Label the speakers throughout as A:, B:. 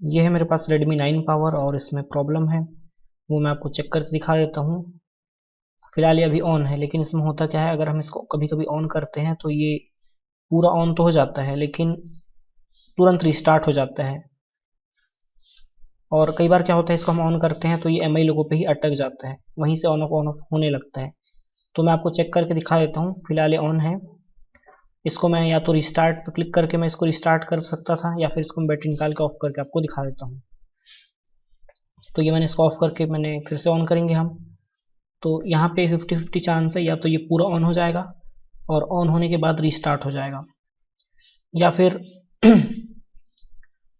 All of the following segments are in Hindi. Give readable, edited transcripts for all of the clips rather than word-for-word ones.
A: ये है मेरे पास Redmi 9 पावर और इसमें प्रॉब्लम है, वो मैं आपको चेक करके दिखा देता हूँ। फिलहाल ये अभी ऑन है, लेकिन इसमें होता क्या है, अगर हम इसको कभी कभी ऑन करते हैं तो ये पूरा ऑन तो हो जाता है लेकिन तुरंत रिस्टार्ट हो जाता है। और कई बार क्या होता है, इसको हम ऑन करते हैं तो ये MI लोगो पे ही अटक जाता है, वहीं से ऑन ऑफ होने लगता है। तो मैं आपको चेक करके दिखा देता हूँ। फिलहाल ये ऑन है, इसको मैं या तो रिस्टार्ट पर क्लिक करके मैं इसको रिस्टार्ट कर सकता था, या फिर इसको मैं बैटरी निकाल के ऑफ करके आपको दिखा देता हूँ। तो ये मैंने इसको ऑफ करके मैंने फिर से ऑन करेंगे हम, तो यहाँ पे 50-50 चांस है, या तो ये पूरा ऑन हो जाएगा और ऑन होने के बाद रिस्टार्ट हो जाएगा, या फिर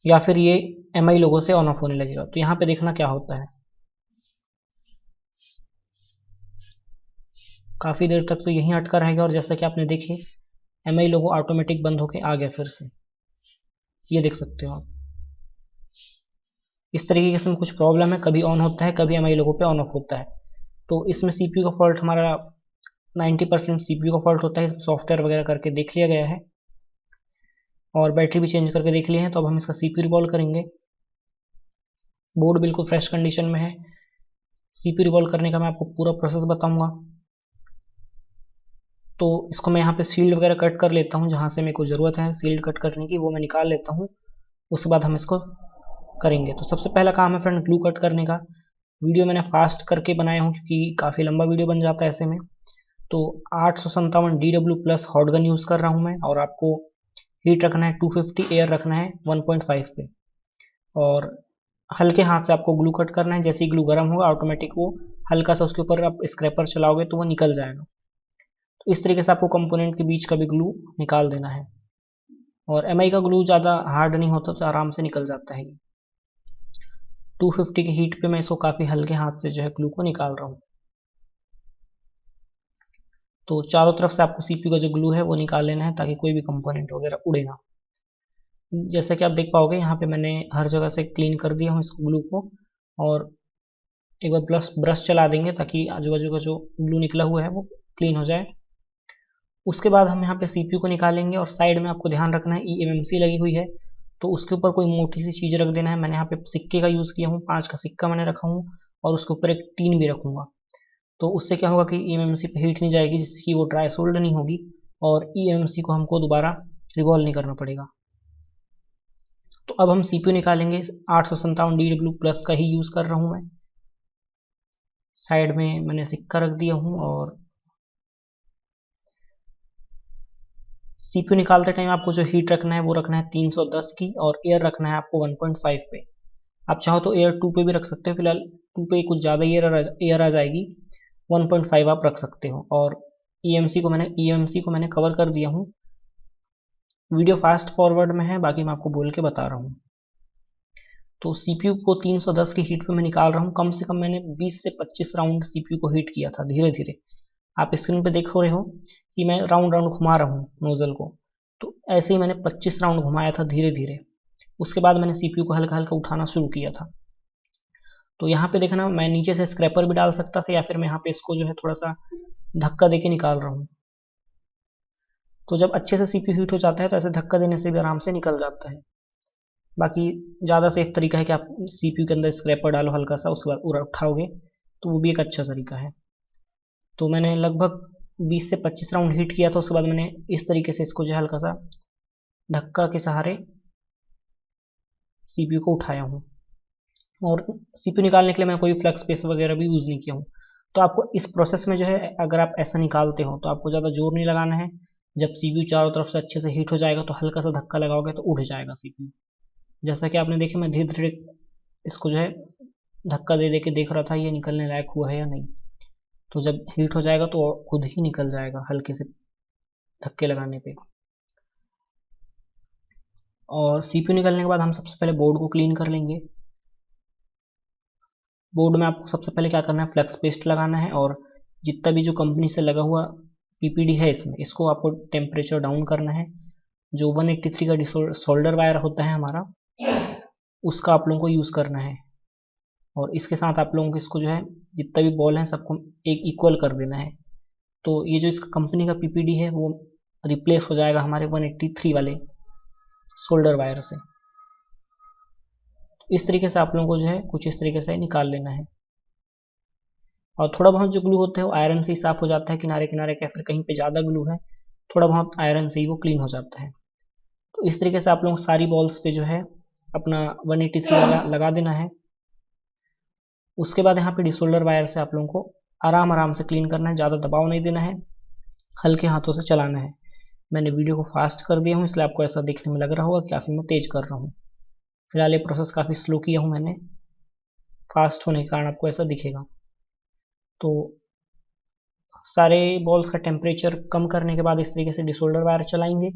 A: या फिर ये MI लोगो से ऑन ऑफ होने लगेगा। तो यहाँ पे देखना क्या होता है, काफ़ी देर तक तो यहीं अटका रहेगा, और जैसा कि आपने देखे MI लोगो ऑटोमेटिक बंद होके आ गया फिर से, ये देख सकते हो आप। इस तरीके से कुछ प्रॉब्लम है, कभी ऑन होता है, कभी MI लोगो पे ऑन ऑफ होता है। तो इसमें CPU का फॉल्ट हमारा 90% CPU का फॉल्ट होता है, इसमें सॉफ्टवेयर वगैरह करके देख लिया गया है और बैटरी भी चेंज करके देख ली है। तो अब हम इसका CPU रिवॉल्व करेंगे। बोर्ड बिल्कुल फ्रेश कंडीशन में है। CPU रिवॉल्व करने का मैं आपको पूरा प्रोसेस बताऊंगा। तो इसको मैं यहाँ पे सील्ड वगैरह कट कर लेता हूँ, जहाँ से मेरे को ज़रूरत है सील्ड कट करने की वो मैं निकाल लेता हूँ, उसके बाद हम इसको करेंगे। तो सबसे पहला काम है फ्रेंड ग्लू कट करने का। वीडियो मैंने फास्ट करके बनाया हूँ क्योंकि काफ़ी लंबा वीडियो बन जाता है ऐसे में। तो 857 DW plus hot gun use कर रहा हूँ मैं, और आपको हीट रखना है 250, एयर रखना है 1.5 पे, और हल्के हाथ से आपको ग्लू कट करना है। जैसे ही ग्लू गर्म होगा ऑटोमेटिक वो हल्का सा उसके ऊपर आप स्क्रैपर चलाओगे तो वो निकल जाएगा। तो इस तरीके से आपको कंपोनेंट के बीच का भी ग्लू निकाल देना है, और MI का ग्लू ज़्यादा हार्ड नहीं होता तो आराम से निकल जाता है। 250 की हीट पे मैं इसको काफ़ी हल्के हाथ से जो है ग्लू को निकाल रहा हूँ। तो चारों तरफ से आपको CPU का जो ग्लू है वो निकाल लेना है, ताकि कोई भी कंपोनेंट वगैरह उड़े ना। जैसा कि आप देख पाओगे यहाँ पे मैंने हर जगह से क्लीन कर दिया हूँ इस ग्लू को, और एक बार ब्रश चला देंगे ताकि आजू बाजू का जो ग्लू निकला हुआ है वो क्लीन हो जाए। उसके बाद हम यहाँ पे CPU को निकालेंगे, और साइड में आपको ध्यान रखना है eMMC लगी हुई है, तो उसके ऊपर कोई मोटी सी चीज़ रख देना है। मैंने यहाँ पे सिक्के का यूज़ किया हूँ, 5 का सिक्का मैंने रखा हूँ, और उसके ऊपर एक टीन भी रखूँगा। तो उससे क्या होगा कि eMMC पे हीट नहीं जाएगी, जिससे कि वो ड्राई सोल्ड नहीं होगी, और eMMC को हमको दोबारा रिवॉल्व नहीं करना पड़ेगा। तो अब हम CPU निकालेंगे। 857 DW प्लस का ही यूज़ कर रहा हूँ मैं। साइड में मैंने सिक्का रख दिया हूँ, और CPU निकालते टाइम आपको जो हीट रखना है वो रखना है 310 की, और एयर रखना है आपको 1.5 पे। आप चाहो तो एयर 2 पे भी रख सकते हो, फिलहाल 2 पे कुछ ज़्यादा एयर आ जाएगी, 1.5 आप रख सकते हो। और EMC को मैंने कवर कर दिया हूँ। वीडियो फास्ट फॉरवर्ड में है, बाकी मैं आपको बोल के बता रहा हूँ। तो CPU को 310 की हीट पे मैं निकाल रहा हूँ। कम से कम मैंने 20 से 25 राउंड CPU को हीट किया था धीरे धीरे। आप स्क्रीन पे देख रहे हो कि मैं राउंड राउंड घुमा रहा हूँ नोजल को, तो ऐसे ही मैंने 25 राउंड घुमाया था धीरे धीरे। उसके बाद मैंने CPU को हल्का हल्का उठाना शुरू किया था। तो यहाँ पे देखना, मैं नीचे से स्क्रैपर भी डाल सकता था, या फिर मैं यहाँ पे इसको जो है थोड़ा सा धक्का देके निकाल रहा हूँ। तो जब अच्छे से CPU हीट हो जाता है तो ऐसे धक्का देने से भी आराम से निकल जाता है। बाकी ज़्यादा सेफ तरीका है कि आप CPU के अंदर स्क्रैपर डालो हल्का सा, उसके बाद उठाओगे, तो वो भी एक अच्छा तरीका है। तो मैंने लगभग 20 से 25 राउंड हीट किया था। उसके बाद मैंने इस तरीके से इसको जो है हल्का सा धक्का के सहारे CPU को उठाया हूँ, और CPU निकालने के लिए मैं कोई फ्लक्स पेस वगैरह भी यूज़ नहीं किया हूँ। तो आपको इस प्रोसेस में जो है, अगर आप ऐसा निकालते हो तो आपको ज़्यादा जोर नहीं लगाना है। जब CPU चारों तरफ से अच्छे से हीट हो जाएगा तो हल्का सा धक्का लगाओगे तो उठ जाएगा CPU। जैसा कि आपने देखा, मैं धीरे धीरे इसको जो है धक्का दे दे के देख रहा था ये निकलने लायक हुआ है या नहीं। तो जब हीट हो जाएगा तो खुद ही निकल जाएगा हल्के से धक्के लगाने पे। और CPU निकलने के बाद हम सबसे पहले बोर्ड को क्लीन कर लेंगे। बोर्ड में आपको सबसे पहले क्या करना है, फ्लक्स पेस्ट लगाना है, और जितना भी जो कंपनी से लगा हुआ PPD है इसमें, इसको आपको टेम्परेचर डाउन करना है। जो 183 का सोल्डर वायर होता है हमारा, उसका आप लोगों को यूज़ करना है। और इसके साथ आप लोगों को इसको जो है जितना भी बॉल है सबको एक इक्वल कर देना है। तो ये जो इसका कंपनी का PPD है वो रिप्लेस हो जाएगा हमारे 183 वाले सोल्डर वायर से। इस तरीके से आप लोगों को जो है कुछ इस तरीके से निकाल लेना है। और थोड़ा बहुत जो ग्लू होता है वो आयरन से ही साफ हो जाता है, किनारे किनारे का, फिर कहीं पे ज़्यादा ग्लू है थोड़ा बहुत आयरन से ही वो क्लीन हो जाता है। तो इस तरीके से आप लोगों को सारी बॉल्स पे जो है अपना 183 लगा देना है। उसके बाद यहाँ पे डिसोल्डर वायर से आप लोगों को आराम आराम से क्लीन करना है, ज़्यादा दबाव नहीं देना है, हल्के हाथों से चलाना है। मैंने वीडियो को फास्ट कर दिया हूँ इसलिए आपको ऐसा देखने में लग रहा होगा, काफ़ी मैं तेज कर रहा हूँ। फिलहाल ये प्रोसेस काफ़ी स्लो किया हूँ मैंने, फास्ट होने के कारण आपको ऐसा दिखेगा। तो सारे बॉल्स का टेम्परेचर कम करने के बाद इस तरीके से डिसोल्डर वायर चलाएंगे,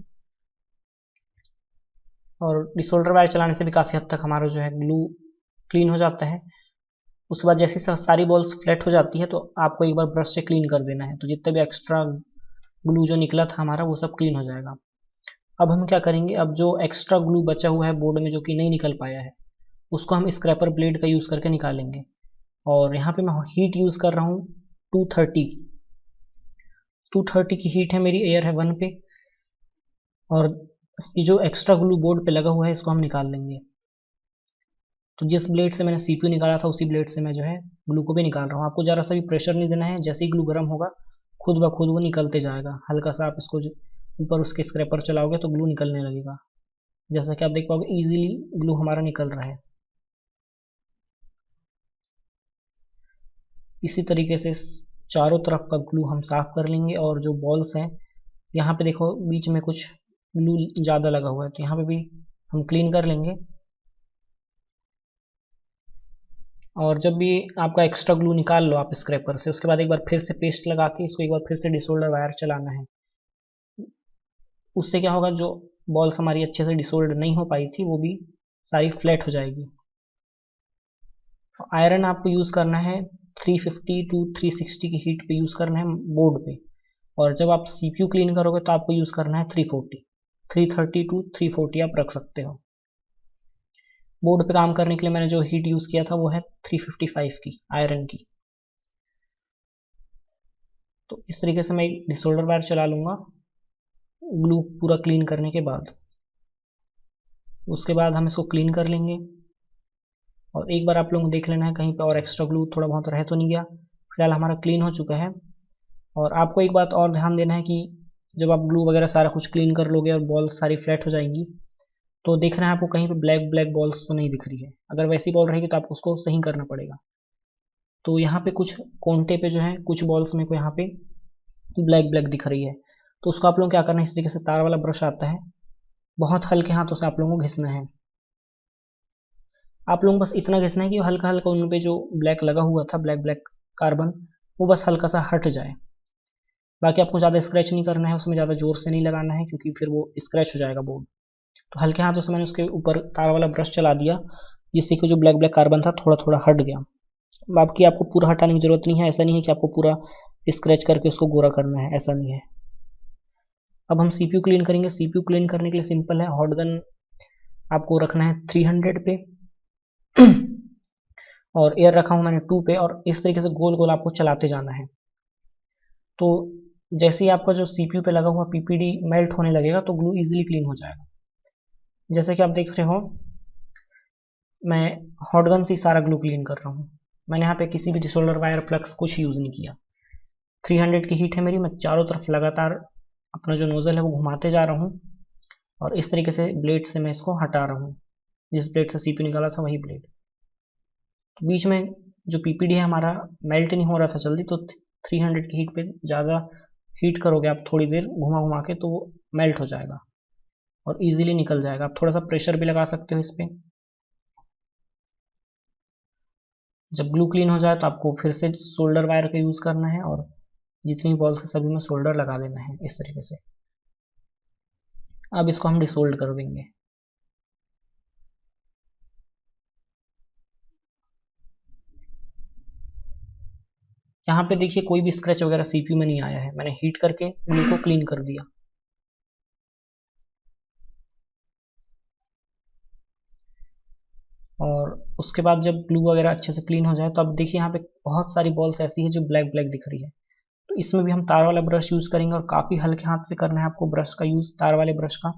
A: और डिसोल्डर वायर चलाने से भी काफ़ी हद तक हमारा जो है ग्लू क्लीन हो जाता है। उसके बाद जैसे सारी बॉल्स फ्लैट हो जाती है तो आपको एक बार ब्रश से क्लीन कर देना है, तो जितना भी एक्स्ट्रा ग्लू जो निकला था हमारा वो सब क्लीन हो जाएगा। अब हम क्या करेंगे, अब जो एक्स्ट्रा ग्लू बचा हुआ है बोर्ड में जो कि नहीं निकल पाया है उसको हम स्क्रैपर ब्लेड का यूज़ करके निकालेंगे। और यहाँ पे मैं हीट यूज़ कर रहा हूँ 230 की, 230 की हीट है मेरी, एयर है 1 पे, और ये जो एक्स्ट्रा ग्लू बोर्ड पे लगा हुआ है इसको हम निकाल लेंगे। तो जिस ब्लेड से मैंने सीपीयू निकाला था उसी ब्लेड से मैं जो है ग्लू को भी निकाल रहा हूँ। आपको ज़रा सा भी प्रेशर नहीं देना है, जैसे ही ग्लू गर्म होगा खुद ब खुद वो निकलते जाएगा। हल्का सा आप इसको ऊपर उसके स्क्रैपर चलाओगे तो ग्लू निकलने लगेगा। जैसा कि आप देख पाओगे इजीली ग्लू हमारा निकल रहा है। इसी तरीके से चारों तरफ का ग्लू हम साफ कर लेंगे। और जो बॉल्स हैं यहाँ पे देखो बीच में कुछ ग्लू ज़्यादा लगा हुआ है तो यहाँ पे भी हम क्लीन कर लेंगे। और जब भी आपका एक्स्ट्रा ग्लू निकाल लो आप स्क्रैपर से, उसके बाद एक बार फिर से पेस्ट लगा के इसको एक बार फिर से डिसोल्डर वायर चलाना है। उससे क्या होगा, जो बॉल्स हमारी अच्छे से डिसोल्ड नहीं हो पाई थी वो भी सारी फ्लैट हो जाएगी। आयरन आपको यूज़ करना है 350 टू 360 की हीट पे यूज़ करना है बोर्ड पे। और जब आप सीपीयू क्लीन करोगे तो आपको यूज़ करना है 340, 330 टू 340 आप रख सकते हो। बोर्ड पे काम करने के लिए मैंने जो हीट यूज़ किया था वो है 355 की आयरन की। तो इस तरीके से मैं एक डिसोल्डर वायर चला लूँगा ग्लू पूरा क्लीन करने के बाद। उसके बाद हम इसको क्लीन कर लेंगे। और एक बार आप लोगों को देख लेना है कहीं पे और एक्स्ट्रा ग्लू थोड़ा बहुत रह तो नहीं गया। फिलहाल हमारा क्लीन हो चुका है। और आपको एक बात और ध्यान देना है कि जब आप ग्लू वगैरह सारा कुछ क्लीन कर लोगे और बॉल्स सारी फ्लैट हो जाएंगी तो देखना है आपको कहीं पे ब्लैक ब्लैक बॉल्स तो नहीं दिख रही है। अगर वैसी बॉल रहेगी तो आपको उसको सही करना पड़ेगा। तो यहाँ पे कुछ कोंटे पे जो है कुछ बॉल्स मेरे को यहाँ पे ब्लैक ब्लैक दिख रही है, तो उसको आप लोग क्या करना है, इस तरीके से तार वाला ब्रश आता है, बहुत हल्के हाथों से आप लोगों को घिसना है। आप लोगों को बस इतना घिसना है कि हल्का हल्का उन पे जो ब्लैक लगा हुआ था, ब्लैक ब्लैक कार्बन, वो बस हल्का सा हट जाए। बाकी आपको ज़्यादा स्क्रैच नहीं करना है, उसमें ज़्यादा जोर से नहीं लगाना है क्योंकि फिर वो स्क्रैच हो जाएगा बोर्ड। तो हल्के हाथों से मैंने उसके ऊपर तार वाला ब्रश चला दिया जिससे कि जो ब्लैक ब्लैक कार्बन था थोड़ा थोड़ा हट गया। बाकी आपको पूरा हटाने की ज़रूरत नहीं है, ऐसा नहीं है कि आपको पूरा स्क्रैच करके उसको गोरा करना है, ऐसा नहीं है। अब हम सीपीयू क्लीन करेंगे। सीपीयू क्लीन करने के लिए सिंपल है, हॉट गन आपको रखना है 300 पे और एयर रखा हूँ मैंने 2 पे, और इस तरीके से गोल गोल आपको चलाते जाना है। तो जैसे ही आपका जो सीपीयू पे लगा हुआ पीपीडी मेल्ट होने लगेगा तो ग्लू इजीली क्लीन हो जाएगा। जैसे कि आप देख रहे हो मैं हॉट गन से सारा ग्लू क्लीन कर रहा हूँ। मैंने यहाँ पे किसी भी डिसोल्डर वायर प्लग्स कुछ यूज़ नहीं किया। 300 की हीट है मेरी, मैं चारों तरफ लगातार अपना जो नोजल है वो घुमाते जा रहा हूँ और इस तरीके से ब्लेड से मैं इसको हटा रहा हूँ, जिस ब्लेड से सीपीयू निकाला था वही ब्लेड। तो बीच में जो पीपीडी है हमारा मेल्ट नहीं हो रहा था जल्दी, तो 300 की हीट पे ज़्यादा हीट करोगे आप थोड़ी देर घुमा घुमा के तो वो मेल्ट हो जाएगा और इजीली निकल जाएगा। आप थोड़ा सा प्रेशर भी लगा सकते हो इस पर। जब ग्लू क्लीन हो जाए तो आपको फिर से सोल्डर वायर का यूज़ करना है और जितनी बॉल्स है सभी में सोल्डर लगा देना है इस तरीके से। अब इसको हम डिसोल्ड कर देंगे। यहाँ पे देखिए कोई भी स्क्रैच वगैरह सीपीयू में नहीं आया है, मैंने हीट करके ग्लू को क्लीन कर दिया। और उसके बाद जब ग्लू वगैरह अच्छे से क्लीन हो जाए तो अब देखिए यहाँ पे बहुत सारी बॉल्स ऐसी है जो ब्लैक ब्लैक दिख रही है। तो इसमें भी हम तार वाला ब्रश यूज़ करेंगे और काफ़ी हल्के हाथ से करना है आपको ब्रश का यूज़, तार वाले ब्रश का।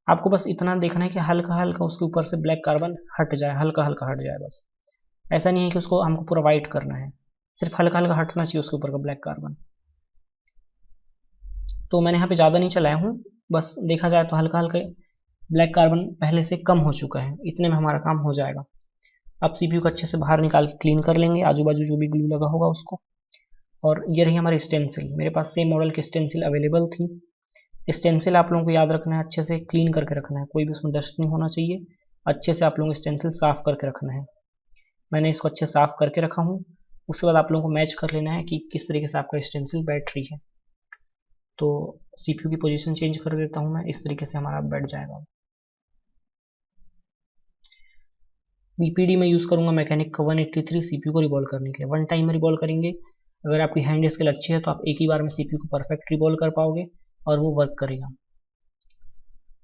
A: आपको बस इतना देखना है कि हल्का हल्का उसके ऊपर से ब्लैक कार्बन हट जाए, हल्का हल्का हट जाए बस। ऐसा नहीं है कि उसको हमको पूरा वाइट करना है, सिर्फ हल्का हल्का हटना चाहिए उसके ऊपर का ब्लैक कार्बन। तो मैंने यहाँ पे ज़्यादा नहीं चलाया हूँ, बस देखा जाए तो हल्का हल्का ब्लैक कार्बन पहले से कम हो चुका है, इतने में हमारा काम हो जाएगा। अब सीपीयू को अच्छे से बाहर निकाल के क्लीन कर लेंगे आजू बाजू जो भी ग्लू लगा होगा उसको। और ये रही हमारी स्टेंसिल, मेरे पास सेम मॉडल की स्टेंसिल अवेलेबल थी। स्टेंसिल आप लोगों को याद रखना है, अच्छे से क्लीन करके रखना है, कोई भी उसमें डस्ट नहीं होना चाहिए। अच्छे से आप लोगों को स्टेंसिल साफ करके रखना है। मैंने इसको अच्छे साफ करके रखा हूँ। उसके बाद आप लोगों को मैच कर लेना है कि किस तरीके से आपका स्टेंसिल बैठ रही है। तो सीपीयू की पोजीशन चेंज कर देता हूँ मैं, इस तरीके से हमारा बैठ जाएगा। बीपीडी में यूज़ करूंगा मैकेनिक का 183 सीपीयू को रिवॉल्व करने के लिए। वन टाइम में रिवॉल्व करेंगे। अगर आपकी हैंड स्किल अच्छी है तो आप एक ही बार में सीपीयू को परफेक्ट रिवॉल्व कर पाओगे और वो वर्क करेगा।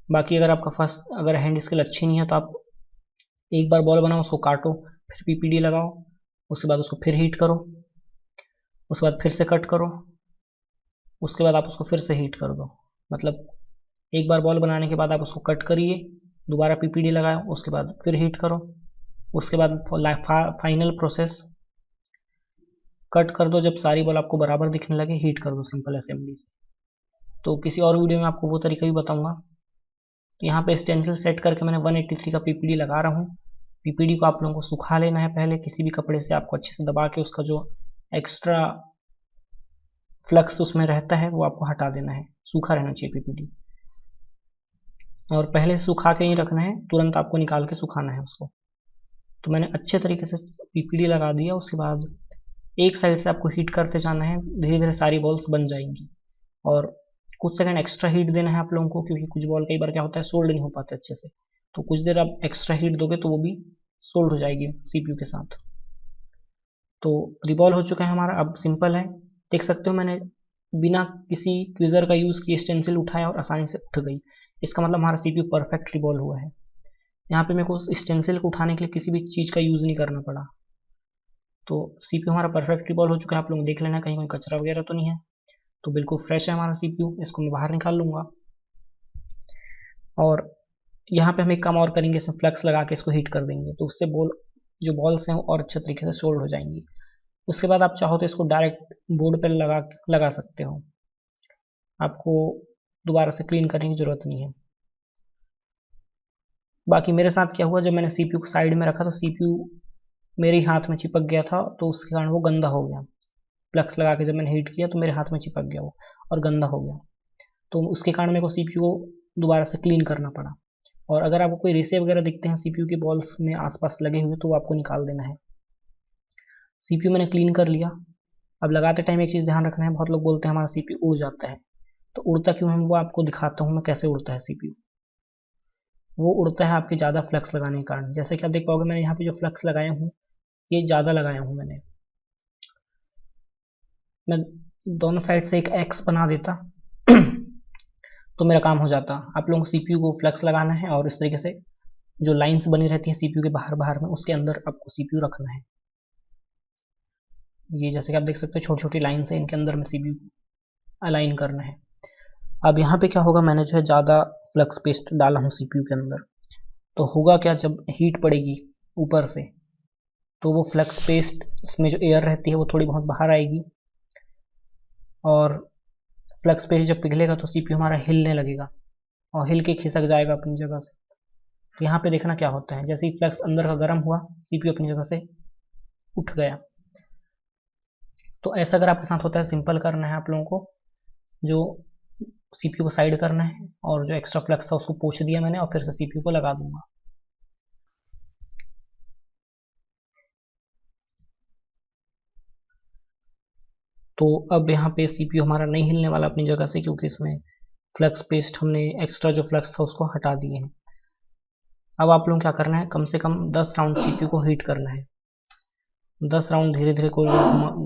A: बाकी अगर आपका अगर हैंड स्किल अच्छी नहीं है तो आप एक बार बॉल बनाओ, उसको काटो, फिर पीपीडी लगाओ, उसके बाद उसको फिर हीट करो, उसके बाद फिर से कट करो, उसके बाद आप उसको फिर से हीट कर दो। मतलब एक बार बॉल बनाने के बाद आप उसको कट करिए, दोबारा पीपीडी लगाओ, उसके बाद फिर हीट करो, उसके बाद फाइनल प्रोसेस कट कर दो। जब सारी बॉल आपको बराबर दिखने लगे हीट कर दो सिंपल असेंबली से। तो किसी और वीडियो में आपको वो तरीका भी बताऊंगा। तो यहाँ पे स्टेंसिल सेट करके मैंने 183 का पीपीडी लगा रहा हूँ। पीपीडी को आप लोगों को सुखा लेना है पहले किसी भी कपड़े से, आपको अच्छे से दबा के उसका जो एक्स्ट्रा फ्लक्स उसमें रहता है वो आपको हटा देना है, सूखा रहना चाहिए पीपीडी। और पहले से सुखा के ही रखना है, तुरंत आपको निकाल के सुखाना है उसको। तो मैंने अच्छे तरीके से पीपीडी लगा दिया। उसके बाद एक साइड से आपको हीट करते जाना है, धीरे धीरे सारी बॉल्स बन जाएंगी। और कुछ सेकंड एक्स्ट्रा हीट देना है आप लोगों को, क्योंकि कुछ बॉल कई बार क्या होता है सोल्ड नहीं हो पाते अच्छे से। तो कुछ देर आप एक्स्ट्रा हीट दोगे तो वो भी सोल्ड हो जाएगी सीपीयू के साथ। तो रिवॉल्व हो चुका है हमारा, अब सिंपल है। देख सकते हो मैंने बिना किसी ट्विजर का यूज़ किए स्टेंसिल उठाया और आसानी से उठ गई। इसका मतलब हमारा सीपीयू परफेक्ट रिवॉल्व हुआ है। यहाँ पे मेरे को स्टेंसिल को उठाने के लिए किसी भी चीज़ का यूज़ नहीं करना पड़ा। तो सीपीयू हमारा परफेक्ट रिवॉल्व हो चुका है। आप लोग देख लेना कहीं कोई कचरा वगैरह तो नहीं है। तो बिल्कुल फ्रेश है हमारा सीपीयू, इसको मैं बाहर निकाल लूँगा। और यहाँ पे हम एक काम और करेंगे, इसमें फ्लक्स लगा के इसको हीट कर देंगे, तो उससे जो बॉल्स हैं और अच्छे तरीके से सोल्ड हो जाएंगी। उसके बाद आप चाहो तो इसको डायरेक्ट बोर्ड पर लगा सकते हो, आपको दोबारा से क्लीन करने की ज़रूरत नहीं है। बाकी मेरे साथ क्या हुआ, जब मैंने सीपीयू को साइड में रखा तो सीपीयू मेरे हाथ में चिपक गया था, तो उसके कारण वो गंदा हो गया। फ्लक्स लगा के जब मैंने हीट किया तो मेरे हाथ में चिपक गया वो और गंदा हो गया। तो उसके कारण मेरे को सीपीयू को दोबारा से क्लीन करना पड़ा। और अगर आपको कोई रेसे वगैरह दिखते हैं सीपीयू के बॉल्स में आसपास लगे हुए तो वो आपको निकाल देना है। सीपीयू मैंने क्लीन कर लिया। अब लगाते टाइम एक चीज़ ध्यान रखना है, बहुत लोग बोलते हैं हमारा सीपीयू उड़ जाता है, तो उड़ता क्यों है वो आपको दिखाता हूँ मैं कैसे उड़ता है सीपीयू। वो उड़ता है आपके ज़्यादा फ्लक्स लगाने के कारण। जैसे कि आप देख पाओगे मैंने यहाँ पे जो फ्लक्स लगाया हूँ ये ज़्यादा लगाया हूँ मैं दोनों साइड से एक एक्स बना देता तो मेरा काम हो जाता। आप लोगों को सीपीयू को फ्लक्स लगाना है और इस तरीके से जो लाइंस बनी रहती हैं सीपीयू के बाहर बाहर में उसके अंदर आपको सीपीयू रखना है। ये जैसे कि आप देख सकते हो छोटी छोटी लाइंस है, इनके अंदर में सीपीयू अलाइन करना है। अब यहाँ पे क्या होगा, मैंने जो है ज़्यादा फ्लक्स पेस्ट डाला हूँ सीपीयू के अंदर, तो होगा क्या, जब हीट पड़ेगी ऊपर से तो वो फ्लक्स पेस्ट में जो एयर रहती है वो थोड़ी बहुत बाहर आएगी। और फ्लक्स पेस्ट जब पिघलेगा तो सीपीयू हमारा हिलने लगेगा और हिल के खिसक जाएगा अपनी जगह से। तो यहाँ पे देखना क्या होता है, जैसे ही फ्लक्स अंदर का गर्म हुआ सीपीयू अपनी जगह से उठ गया। तो ऐसा अगर आपके साथ होता है, सिंपल करना है आप लोगों को, जो सीपीयू को साइड करना है और जो एक्स्ट्रा फ्लक्स था उसको पोंछ दिया मैंने और फिर से सीपीयू को लगा दूंगा। तो अब यहाँ पे सीपीयू हमारा नहीं हिलने वाला अपनी जगह से, क्योंकि इसमें फ्लक्स पेस्ट हमने एक्स्ट्रा जो फ्लक्स था उसको हटा दिए हैं। अब आप लोगों को क्या करना है, कम से कम 10 राउंड सीपीयू को हीट करना है। 10 राउंड धीरे धीरे गोल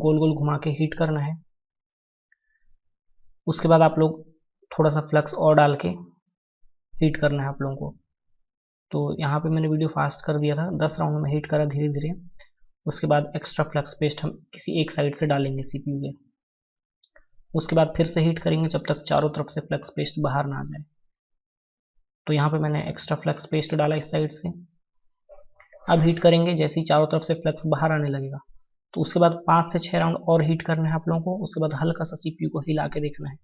A: गोल घुमा के हीट करना है। उसके बाद आप लोग थोड़ा सा फ्लक्स और डाल के हीट करना है आप लोगों को। तो यहाँ पे मैंने वीडियो फास्ट कर दिया था, 10 राउंड में हीट करा धीरे धीरे। उसके बाद एक्स्ट्रा फ्लक्स पेस्ट हम किसी एक साइड से डालेंगे सीपीयू के। उसके बाद फिर से हीट करेंगे जब तक चारों तरफ से फ्लक्स पेस्ट बाहर ना आ जाए। तो यहाँ पे मैंने एक्स्ट्रा फ्लक्स पेस्ट डाला इस साइड से। अब हीट करेंगे, जैसे ही चारों तरफ से फ्लक्स बाहर आने लगेगा तो उसके बाद 5 से 6 राउंड और हीट करना है आप लोगों को। उसके बाद हल्का सा CPU को हिला के देखना है,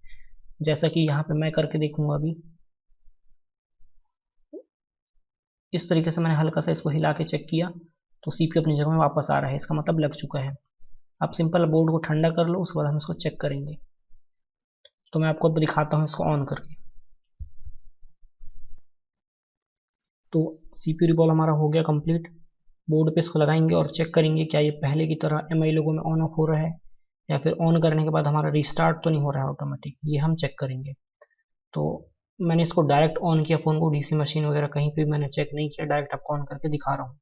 A: जैसा कि यहाँ पे मैं करके देखूंगा अभी। इस तरीके से मैंने हल्का सा इसको हिला के चेक किया तो CPU अपनी जगह में वापस आ रहा है, इसका मतलब लग चुका है। अब सिंपल बोर्ड को ठंडा कर लो, उसके बाद हम इसको चेक करेंगे। तो मैं आपको अब दिखाता हूँ इसको ऑन करके। तो CPU रिबॉल हमारा हो गया कंप्लीट। बोर्ड पे इसको लगाएंगे और चेक करेंगे क्या ये पहले की तरह MI लोगो में ऑन ऑफ हो रहा है या फिर ऑन करने के बाद हमारा रिस्टार्ट तो नहीं हो रहा है ऑटोमेटिक, ये हम चेक करेंगे। तो मैंने इसको डायरेक्ट ऑन किया फ़ोन को, DC मशीन वगैरह कहीं पे मैंने चेक नहीं किया, डायरेक्ट आपको ऑन करके दिखा रहा हूँ।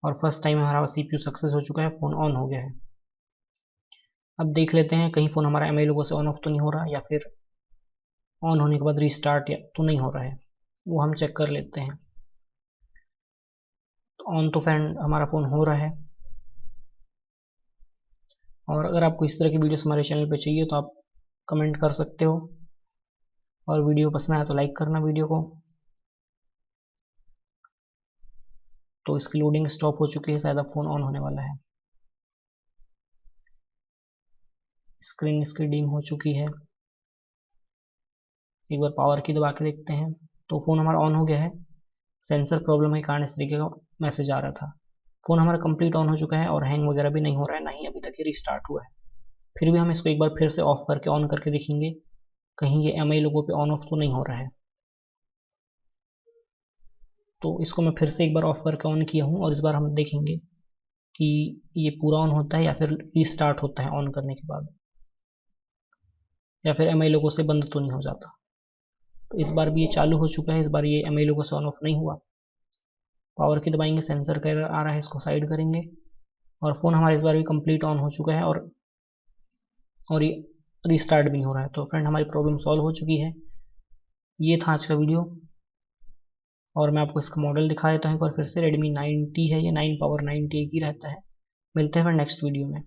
A: और फर्स्ट टाइम हमारा CPU सक्सेस हो चुका है, फ़ोन ऑन हो गया है। अब देख लेते हैं कहीं फ़ोन हमारा MI लोगो से ऑन ऑफ तो नहीं हो रहा या फिर ऑन होने के बाद रिस्टार्ट या तो नहीं हो रहा है, वो हम चेक कर लेते हैं। तो ऑन तो फ्रेंड हमारा फ़ोन हो रहा है। और अगर आपको इस तरह की वीडियोस हमारे चैनल पे चाहिए तो आप कमेंट कर सकते हो, और वीडियो पसंद आए तो लाइक करना वीडियो को। तो इसकी लोडिंग स्टॉप हो चुकी है, शायद अब फ़ोन ऑन होने वाला है। स्क्रीन इसकी डिम हो चुकी है। एक बार पावर की दबा के देखते हैं। तो फ़ोन हमारा ऑन हो गया है। सेंसर प्रॉब्लम के कारण इस तरीके का मैसेज आ रहा था। फ़ोन हमारा कंप्लीट ऑन हो चुका है और हैंग वगैरह भी नहीं हो रहा है, ना ही अभी तक ये रिस्टार्ट हुआ है। फिर भी हम इसको एक बार फिर से ऑफ करके ऑन करके देखेंगे, कहीं ये MI लोगों पे ऑन ऑफ तो नहीं हो रहा है। तो इसको मैं फिर से एक बार ऑफ करके ऑन किया हूँ और इस बार हम देखेंगे कि ये पूरा ऑन होता है या फिर रीस्टार्ट होता है ऑन करने के बाद, या फिर MI लोगों से बंद तो नहीं हो जाता। तो इस बार भी ये चालू हो चुका है, इस बार ये MI लोगों से ऑन ऑफ नहीं हुआ। पावर की दबाएंगे, सेंसर का एरर आ रहा है, इसको साइड करेंगे और फ़ोन हमारा इस बार भी कंप्लीट ऑन हो चुका है और ये रीस्टार्ट भी नहीं हो रहा है। तो फ्रेंड हमारी प्रॉब्लम सॉल्व हो चुकी है। ये था आज का वीडियो, और मैं आपको इसका मॉडल दिखा देता हूँ एक बार फिर से। Redmi 9T है, ये 9 पावर 90 एक ही रहता है। मिलते हैं फिर नेक्स्ट वीडियो में।